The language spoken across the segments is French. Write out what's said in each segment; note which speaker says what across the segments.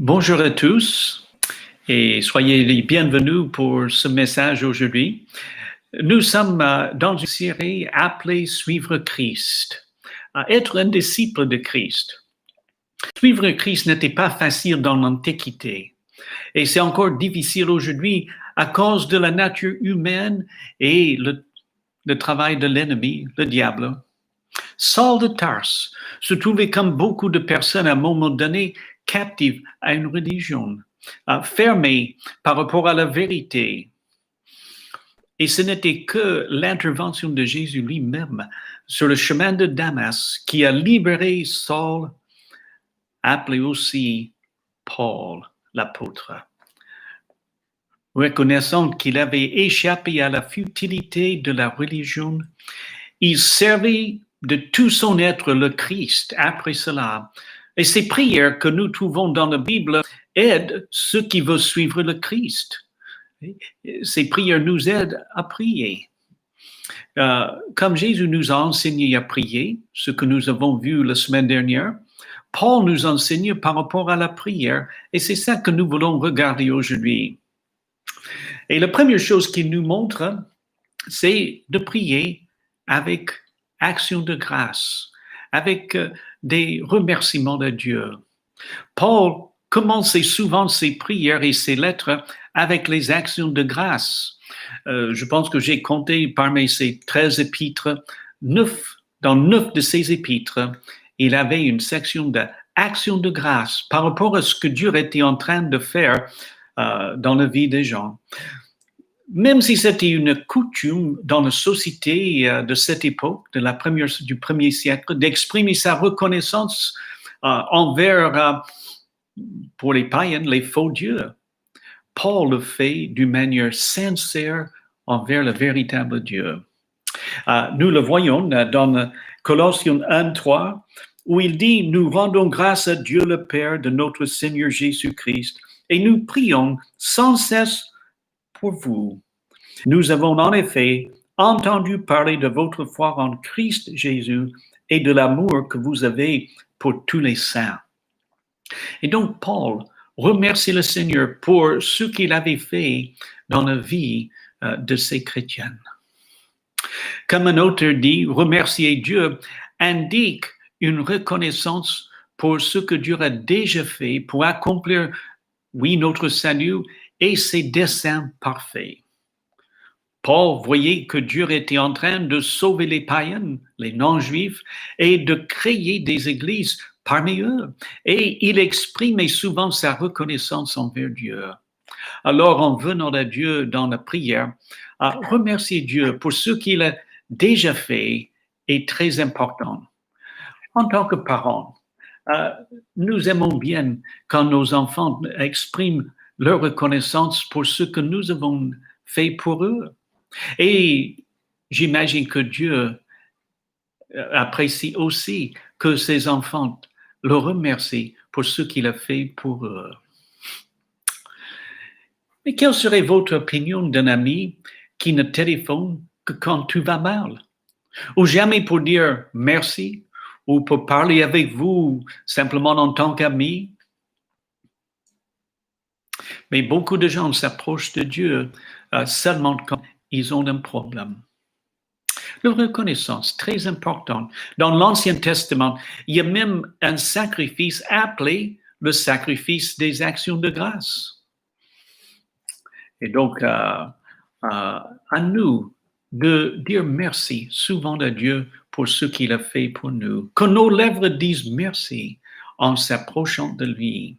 Speaker 1: Bonjour à tous et soyez les bienvenus pour ce message aujourd'hui. Nous sommes dans une série appelée Suivre Christ, être un disciple de Christ. Suivre Christ n'était pas facile dans l'Antiquité et c'est encore difficile aujourd'hui à cause de la nature humaine et le travail de l'ennemi, le diable. Saul de Tarse se trouvait comme beaucoup de personnes à un moment donné captives à une religion, fermées par rapport à la vérité. Et ce n'était que l'intervention de Jésus lui-même sur le chemin de Damas qui a libéré Saul, appelé aussi Paul, l'apôtre. Reconnaissant qu'il avait échappé à la futilité de la religion, il servait de tout son être le Christ après cela. Et ces prières que nous trouvons dans la Bible aident ceux qui veulent suivre le Christ. Ces prières nous aident à prier. Comme Jésus nous a enseigné à prier, ce que nous avons vu la semaine dernière, Paul nous enseigne par rapport à la prière, et c'est ça que nous voulons regarder aujourd'hui. Et la première chose qu'il nous montre, c'est de prier avec action de grâce, avec des remerciements de Dieu. Paul commençait souvent ses prières et ses lettres avec les actions de grâce. Je pense que j'ai compté parmi ces 13 épîtres, dans 9 de ces épîtres, il avait une section d'action de grâce par rapport à ce que Dieu était en train de faire dans la vie des gens. Même si c'était une coutume dans la société de cette époque, du premier siècle, d'exprimer sa reconnaissance envers, pour les païens, les faux dieux, Paul le fait d'une manière sincère envers le véritable Dieu. Nous le voyons dans Colossiens 1:3, où il dit « Nous rendons grâce à Dieu le Père de notre Seigneur Jésus-Christ, et nous prions sans cesse pour vous. Nous avons en effet entendu parler de votre foi en Christ Jésus et de l'amour que vous avez pour tous les saints. » Et donc Paul remercie le Seigneur pour ce qu'il avait fait dans la vie de ces chrétiens. Comme un auteur dit, remercier Dieu indique une reconnaissance pour ce que Dieu a déjà fait pour accomplir, oui, notre salut et ses desseins parfaits. Paul voyait que Dieu était en train de sauver les païens, les non-juifs, et de créer des églises parmi eux. Et il exprimait souvent sa reconnaissance envers Dieu. Alors, en venant à Dieu dans la prière, remercier Dieu pour ce qu'il a déjà fait est très important. En tant que parents, nous aimons bien quand nos enfants expriment leur reconnaissance pour ce que nous avons fait pour eux. Et j'imagine que Dieu apprécie aussi que ses enfants le remercient pour ce qu'il a fait pour eux. Mais quelle serait votre opinion d'un ami qui ne téléphone que quand tout va mal? Ou jamais pour dire merci, ou pour parler avec vous simplement en tant qu'ami? Mais beaucoup de gens s'approchent de Dieu seulement quand ils ont un problème. La reconnaissance, très importante. Dans l'Ancien Testament, il y a même un sacrifice appelé le sacrifice des actions de grâce. Et donc, à nous de dire merci souvent à Dieu pour ce qu'il a fait pour nous. Que nos lèvres disent merci en s'approchant de lui.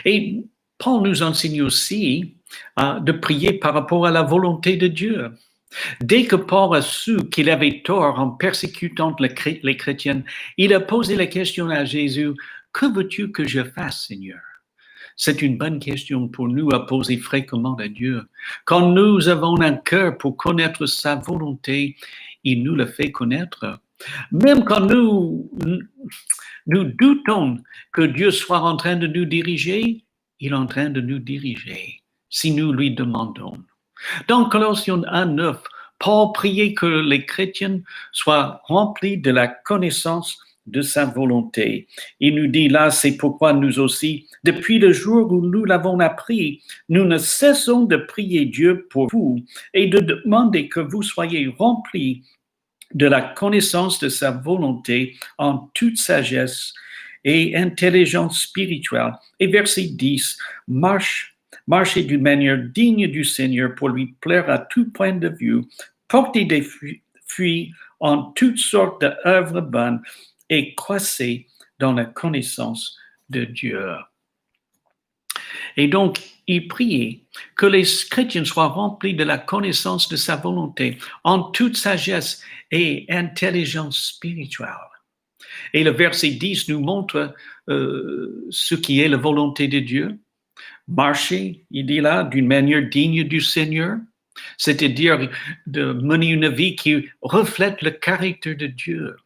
Speaker 1: Et Paul nous enseigne aussi de prier par rapport à la volonté de Dieu. Dès que Paul a su qu'il avait tort en persécutant les chrétiens, il a posé la question à Jésus, « Que veux-tu que je fasse, Seigneur ?» C'est une bonne question pour nous à poser fréquemment à Dieu. Quand nous avons un cœur pour connaître sa volonté, il nous le fait connaître. Même quand nous doutons que Dieu soit en train de nous diriger, il est en train de nous diriger si nous lui demandons. Dans Colossiens 1:9, Paul priait que les chrétiens soient remplis de la connaissance de sa volonté. Il nous dit là, c'est pourquoi nous aussi, depuis le jour où nous l'avons appris, nous ne cessons de prier Dieu pour vous et de demander que vous soyez remplis de la connaissance de sa volonté en toute sagesse et intelligence spirituelle. Et verset 10, marchez d'une manière digne du Seigneur pour lui plaire à tout point de vue, portez des fruits en toutes sortes d'œuvres bonnes et croissez dans la connaissance de Dieu. Et donc, il priait que les chrétiens soient remplis de la connaissance de sa volonté en toute sagesse et intelligence spirituelle. Et le verset 10 nous montre ce qui est la volonté de Dieu. Marcher, il dit là, d'une manière digne du Seigneur, c'est-à-dire de mener une vie qui reflète le caractère de Dieu.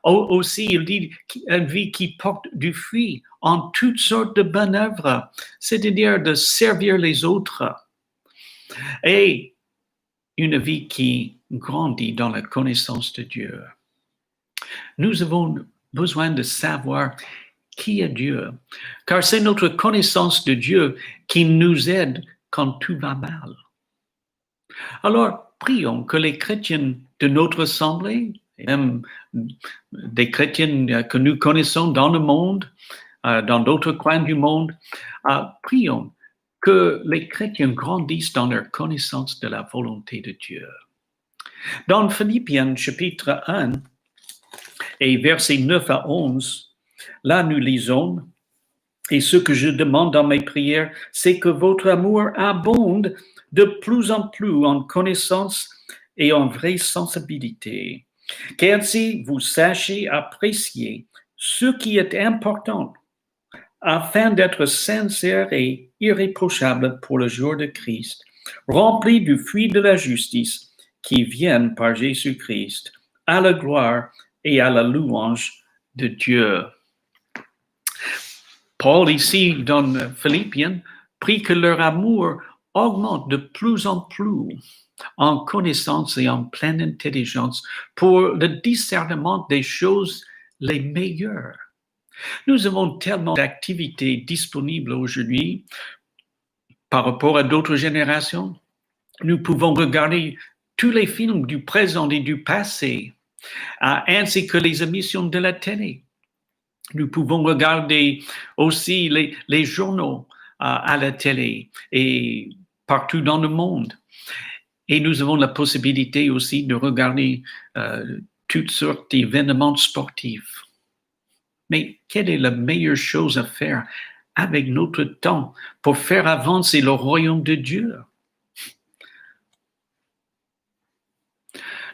Speaker 1: Aussi, il dit une vie qui porte du fruit en toutes sortes de bonnes œuvres, c'est-à-dire de servir les autres. Et une vie qui grandit dans la connaissance de Dieu. Nous avons besoin de savoir qui est Dieu, car c'est notre connaissance de Dieu qui nous aide quand tout va mal. Alors, prions que les chrétiens de notre assemblée, et même des chrétiens que nous connaissons dans le monde, dans d'autres coins du monde, prions que les chrétiens grandissent dans leur connaissance de la volonté de Dieu. Dans Philippiens chapitre 1 et versets 9 à 11, là nous lisons, et ce que je demande dans mes prières, c'est que votre amour abonde de plus en plus en connaissance et en vraie sensibilité, qu'ainsi vous sachiez apprécier ce qui est important, afin d'être sincère et irréprochable pour le jour de Christ, rempli du fruit de la justice qui viennent par Jésus-Christ, à la gloire et à la louange de Dieu. Paul, ici, dans Philippiens, prie que leur amour augmente de plus en plus en connaissance et en pleine intelligence pour le discernement des choses les meilleures. Nous avons tellement d'activités disponibles aujourd'hui par rapport à d'autres générations. Nous pouvons regarder tous les films du présent et du passé, ainsi que les émissions de la télé. Nous pouvons regarder aussi les journaux à la télé et partout dans le monde. Et nous avons la possibilité aussi de regarder toutes sortes d'événements sportifs. Mais quelle est la meilleure chose à faire avec notre temps pour faire avancer le royaume de Dieu?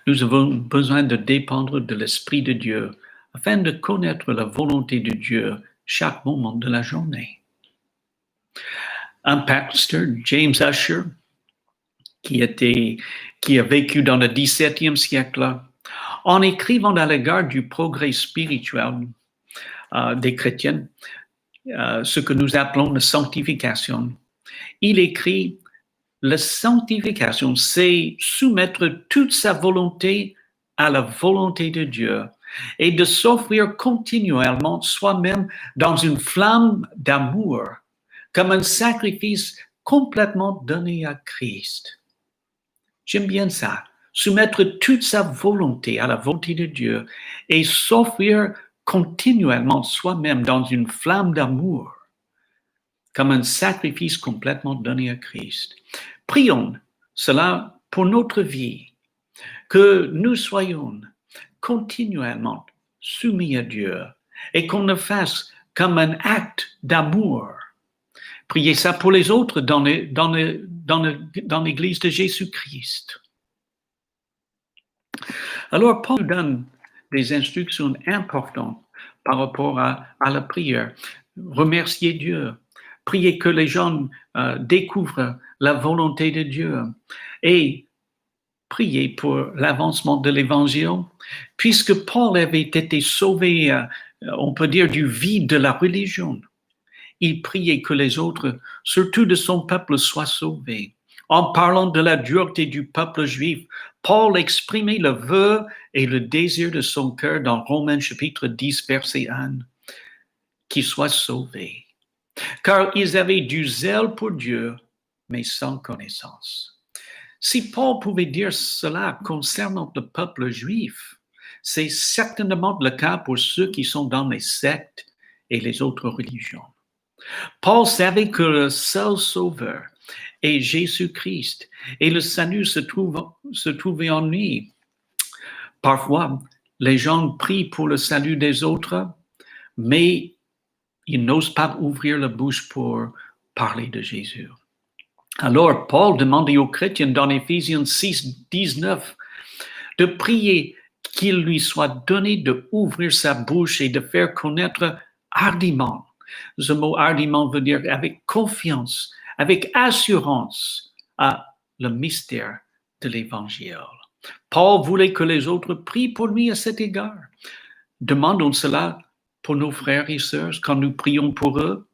Speaker 1: Nous avons besoin de dépendre de l'Esprit de Dieu afin de connaître la volonté de Dieu chaque moment de la journée. Un pasteur, James Ussher, qui a vécu dans le XVIIe siècle, en écrivant à l'égard du progrès spirituel des chrétiens, ce que nous appelons la sanctification, il écrit: la sanctification, c'est soumettre toute sa volonté à la volonté de Dieu et de s'offrir continuellement soi-même dans une flamme d'amour, comme un sacrifice complètement donné à Christ. J'aime bien ça, soumettre toute sa volonté à la volonté de Dieu et s'offrir continuellement soi-même dans une flamme d'amour, comme un sacrifice complètement donné à Christ. Prions cela pour notre vie, que nous soyons continuellement soumis à Dieu et qu'on le fasse comme un acte d'amour. Priez ça pour les autres dans l'Église de Jésus-Christ. Alors, Paul donne des instructions importantes par rapport à la prière. Remercier Dieu. Prier que les gens découvrent la volonté de Dieu et prier pour l'avancement de l'Évangile, puisque Paul avait été sauvé, on peut dire, du vide de la religion. Il priait que les autres, surtout de son peuple, soient sauvés. En parlant de la dureté du peuple juif, Paul exprimait le vœu et le désir de son cœur dans Romains chapitre 10, verset 1, qu'ils soient sauvés. Car ils avaient du zèle pour Dieu, mais sans connaissance. Si Paul pouvait dire cela concernant le peuple juif, c'est certainement le cas pour ceux qui sont dans les sectes et les autres religions. Paul savait que le seul sauveur est Jésus-Christ et le salut se trouvait en lui. Parfois, les gens prient pour le salut des autres, mais ils n'osent pas ouvrir la bouche pour parler de Jésus. Alors, Paul demandait aux chrétiens dans Éphésiens 6, 19 de prier qu'il lui soit donné d'ouvrir sa bouche et de faire connaître hardiment. Ce mot hardiment veut dire avec confiance, avec assurance, le mystère de l'Évangile. Paul voulait que les autres prient pour lui à cet égard. Demandons cela pour nos frères et sœurs quand nous prions pour eux.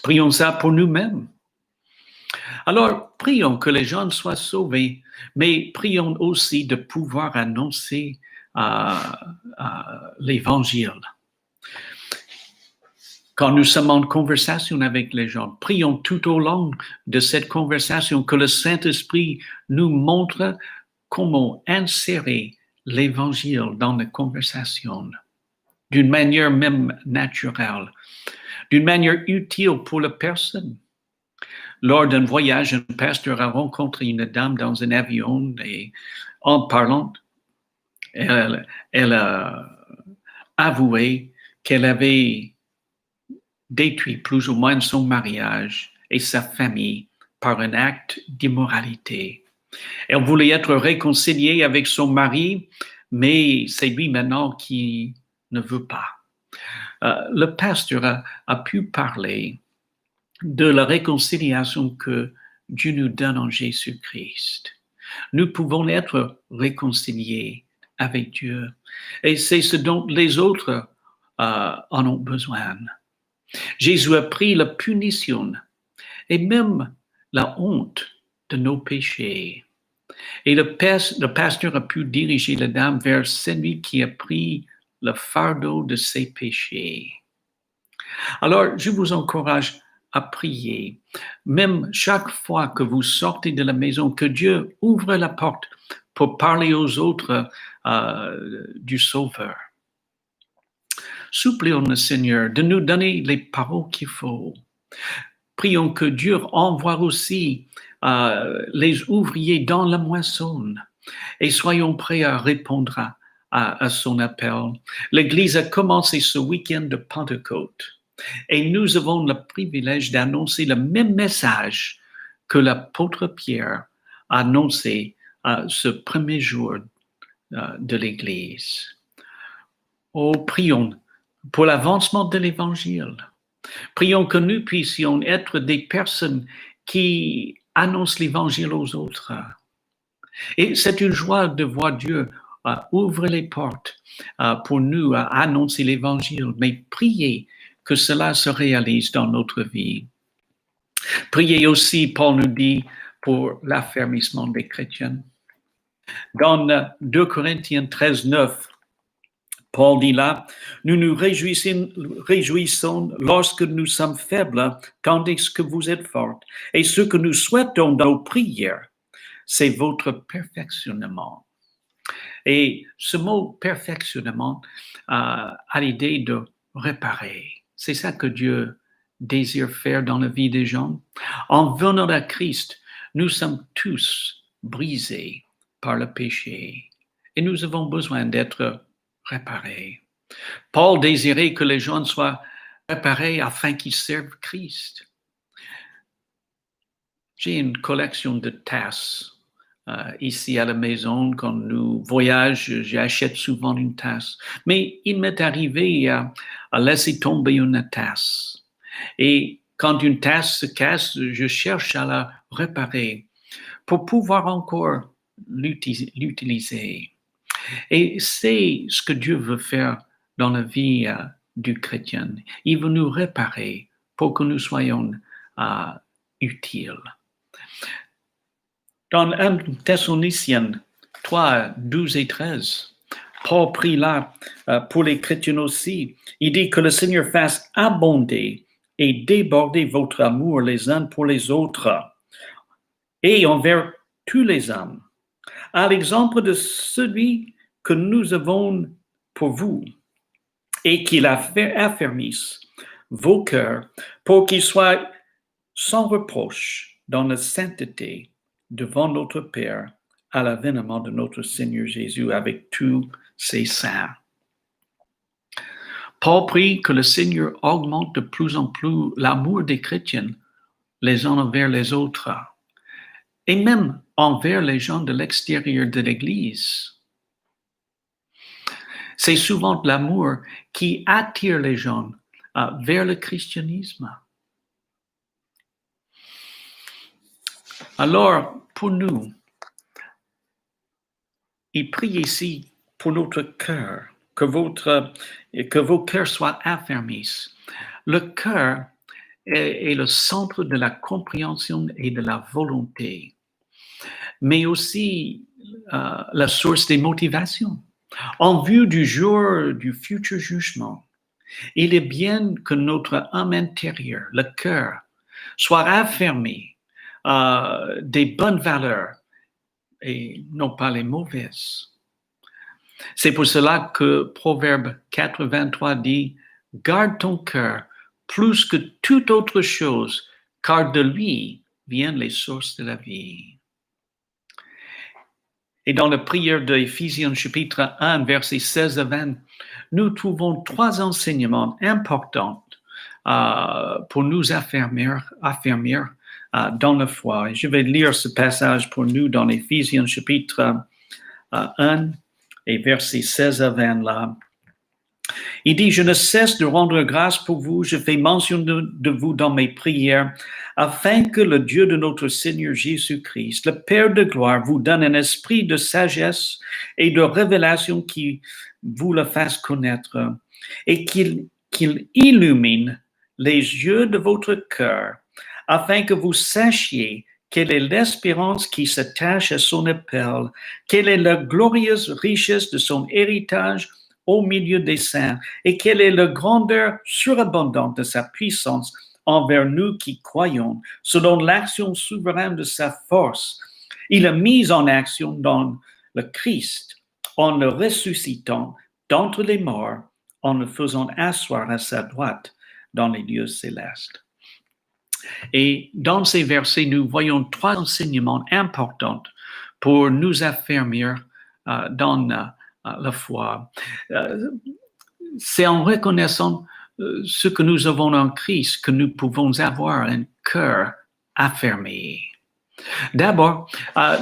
Speaker 1: Prions ça pour nous-mêmes. Alors, prions que les gens soient sauvés, mais prions aussi de pouvoir annoncer l'Évangile. Quand nous sommes en conversation avec les gens, prions tout au long de cette conversation que le Saint-Esprit nous montre comment insérer l'Évangile dans la conversation d'une manière même naturelle, d'une manière utile pour la personne. Lors d'un voyage, un pasteur a rencontré une dame dans un avion et en parlant, elle a avoué qu'elle avait détruit plus ou moins son mariage et sa famille par un acte d'immoralité. Elle voulait être réconciliée avec son mari, mais c'est lui maintenant qui ne veut pas. Le pasteur a pu parler de la réconciliation que Dieu nous donne en Jésus-Christ. Nous pouvons être réconciliés avec Dieu et c'est ce dont les autres en ont besoin. Jésus a pris la punition et même la honte de nos péchés. Et le pasteur a pu diriger la dame vers celui qui a pris le fardeau de ses péchés. Alors, je vous encourage à prier, même chaque fois que vous sortez de la maison, que Dieu ouvre la porte pour parler aux autres du Sauveur. Supplions le Seigneur de nous donner les paroles qu'il faut. Prions que Dieu envoie aussi les ouvriers dans la moisson et soyons prêts à répondre à son appel. L'Église a commencé ce week-end de Pentecôte et nous avons le privilège d'annoncer le même message que l'apôtre Pierre a annoncé ce premier jour de l'Église. Oh, prions pour l'avancement de l'Évangile. Prions que nous puissions être des personnes qui annoncent l'Évangile aux autres. Et c'est une joie de voir Dieu ouvrir les portes pour nous à annoncer l'Évangile, mais priez que cela se réalise dans notre vie. Priez aussi, Paul nous dit, pour l'affermissement des chrétiens. Dans 2 Corinthiens 13, 9, Paul dit là, nous nous réjouissons lorsque nous sommes faibles, tandis que vous êtes fortes. Et ce que nous souhaitons dans nos prières, c'est votre perfectionnement. Et ce mot perfectionnement a l'idée de réparer. C'est ça que Dieu désire faire dans la vie des gens. En venant à Christ, nous sommes tous brisés par le péché et nous avons besoin d'être réparés. Paul désirait que les gens soient réparés afin qu'ils servent Christ. J'ai une collection de tasses ici à la maison. Quand nous voyageons, j'achète souvent une tasse. Mais il m'est arrivé à laisser tomber une tasse. Et quand une tasse se casse, je cherche à la réparer pour pouvoir encore l'utiliser. Et c'est ce que Dieu veut faire dans la vie du chrétien. Il veut nous réparer pour que nous soyons utiles. Dans 1 Thessaloniciens, 3, 12 et 13. Paul prie là pour les chrétiens aussi. Il dit que le Seigneur fasse abonder et déborder votre amour les uns pour les autres et envers tous les hommes, à l'exemple de celui que nous avons pour vous, et qu'il affermisse vos cœurs pour qu'ils soient sans reproche dans la sainteté devant notre Père à l'avènement de notre Seigneur Jésus avec tous ses saints. Paul prie que le Seigneur augmente de plus en plus l'amour des chrétiens les uns envers les autres, et même envers les gens de l'extérieur de l'Église. C'est souvent l'amour qui attire les gens vers le christianisme. Alors, pour nous, il prie ici pour notre cœur, que vos cœurs soient affermis. Le cœur est le centre de la compréhension et de la volonté, mais aussi la source des motivations. En vue du jour du futur jugement, il est bien que notre âme intérieure, le cœur, soit affermi des bonnes valeurs et non pas les mauvaises. C'est pour cela que Proverbe 4:23 dit « Garde ton cœur plus que toute autre chose, car de lui viennent les sources de la vie. » Et dans la prière d'Éphésiens chapitre 1, versets 16 à 20, nous trouvons 3 enseignements importants pour nous affermir dans la foi. Et je vais lire ce passage pour nous dans Éphésiens chapitre 1 et versets 16 à 20 là. Il dit, je ne cesse de rendre grâce pour vous, je fais mention de vous dans mes prières, afin que le Dieu de notre Seigneur Jésus-Christ, le Père de gloire, vous donne un esprit de sagesse et de révélation qui vous le fasse connaître, et qu'il illumine les yeux de votre cœur, afin que vous sachiez quelle est l'espérance qui s'attache à son appel, quelle est la glorieuse richesse de son héritage au milieu des saints, et quelle est la grandeur surabondante de sa puissance envers nous qui croyons, selon l'action souveraine de sa force. Il a mis en action dans le Christ, en le ressuscitant d'entre les morts, en le faisant asseoir à sa droite dans les lieux célestes. Et dans ces versets, nous voyons 3 enseignements importants pour nous affermir dans la foi. C'est en reconnaissant ce que nous avons en Christ que nous pouvons avoir un cœur affermé. D'abord,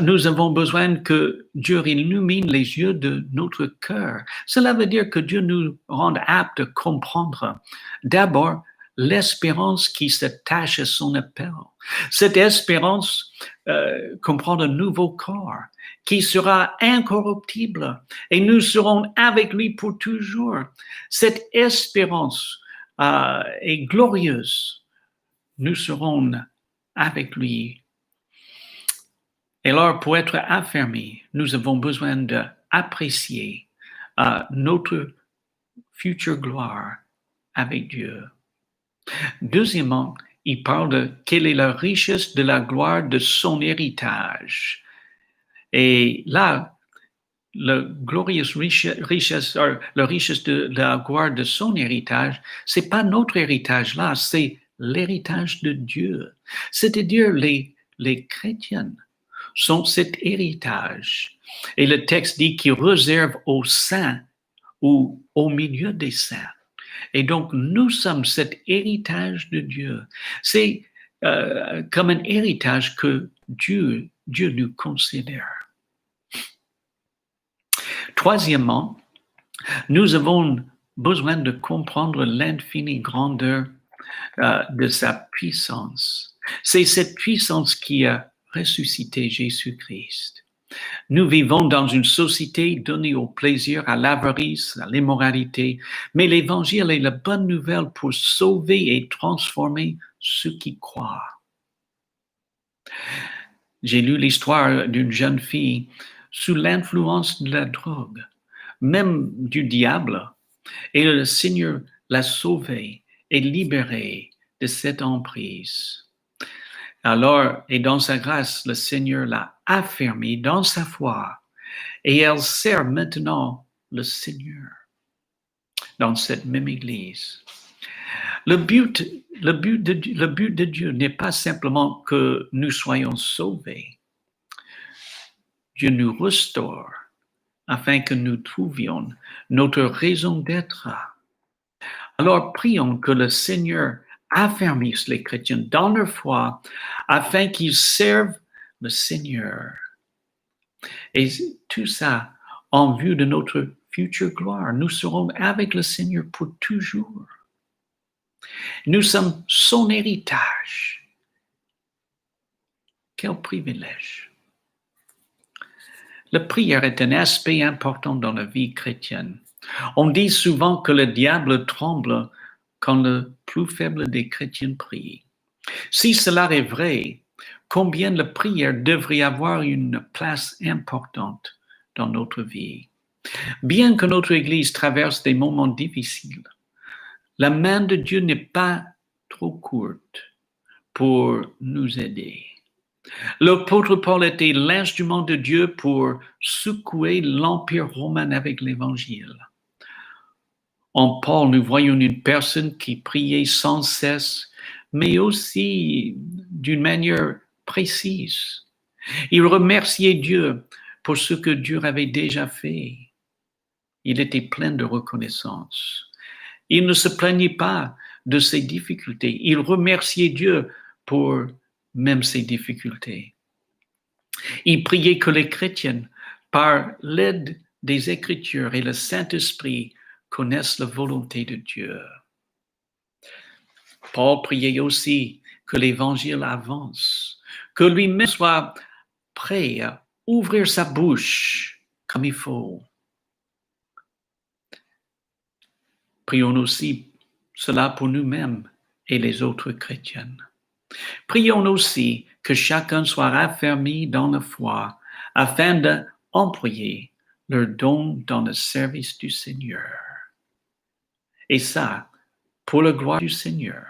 Speaker 1: nous avons besoin que Dieu illumine les yeux de notre cœur. Cela veut dire que Dieu nous rende aptes à comprendre d'abord l'espérance qui s'attache à son appel. Cette espérance comprend un nouveau corps qui sera incorruptible et nous serons avec lui pour toujours. Cette espérance est glorieuse. Nous serons avec lui. Et alors, pour être affermis, nous avons besoin d'apprécier notre future gloire avec Dieu. Deuxièmement, il parle de quelle est la richesse de la gloire de son héritage. Et là, la glorieuse richesse de la gloire de son héritage, c'est pas notre héritage là, c'est l'héritage de Dieu. C'est-à-dire les chrétiens sont cet héritage. Et le texte dit qu'il réserve aux saints ou au milieu des saints. Et donc, nous sommes cet héritage de Dieu. C'est comme un héritage que Dieu nous considère. Troisièmement, nous avons besoin de comprendre l'infinie grandeur de sa puissance. C'est cette puissance qui a ressuscité Jésus-Christ. Nous vivons dans une société donnée au plaisir, à l'avarice, à l'immoralité, mais l'Évangile est la bonne nouvelle pour sauver et transformer ceux qui croient. J'ai lu l'histoire d'une jeune fille. sous l'influence de la drogue, même du diable, et le Seigneur l'a sauvé et libéré de cette emprise. Alors, et dans sa grâce, le Seigneur l'a affermi dans sa foi, et elle sert maintenant le Seigneur dans cette même Église. Le but de Dieu n'est pas simplement que nous soyons sauvés. Dieu nous restaure afin que nous trouvions notre raison d'être. Alors prions que le Seigneur affermisse les chrétiens dans leur foi afin qu'ils servent le Seigneur. Et tout ça en vue de notre future gloire. Nous serons avec le Seigneur pour toujours. Nous sommes son héritage. Quel privilège. La prière est un aspect important dans la vie chrétienne. On dit souvent que le diable tremble quand le plus faible des chrétiens prie. Si cela est vrai, combien la prière devrait avoir une place importante dans notre vie. Bien que notre Église traverse des moments difficiles, la main de Dieu n'est pas trop courte pour nous aider. L'apôtre Paul était l'instrument de Dieu pour secouer l'Empire romain avec l'Évangile. En Paul, nous voyons une personne qui priait sans cesse, mais aussi d'une manière précise. Il remerciait Dieu pour ce que Dieu avait déjà fait. Il était plein de reconnaissance. Il ne se plaignait pas de ses difficultés. Il remerciait Dieu pour même ses difficultés. Il priait que les chrétiens, par l'aide des Écritures et le Saint-Esprit, connaissent la volonté de Dieu. Paul priait aussi que l'Évangile avance, que lui-même soit prêt à ouvrir sa bouche comme il faut. Prions aussi cela pour nous-mêmes et les autres chrétiens. Prions aussi que chacun soit raffermi dans la foi afin d'employer leurs dons dans le service du Seigneur. Et ça, pour la gloire du Seigneur.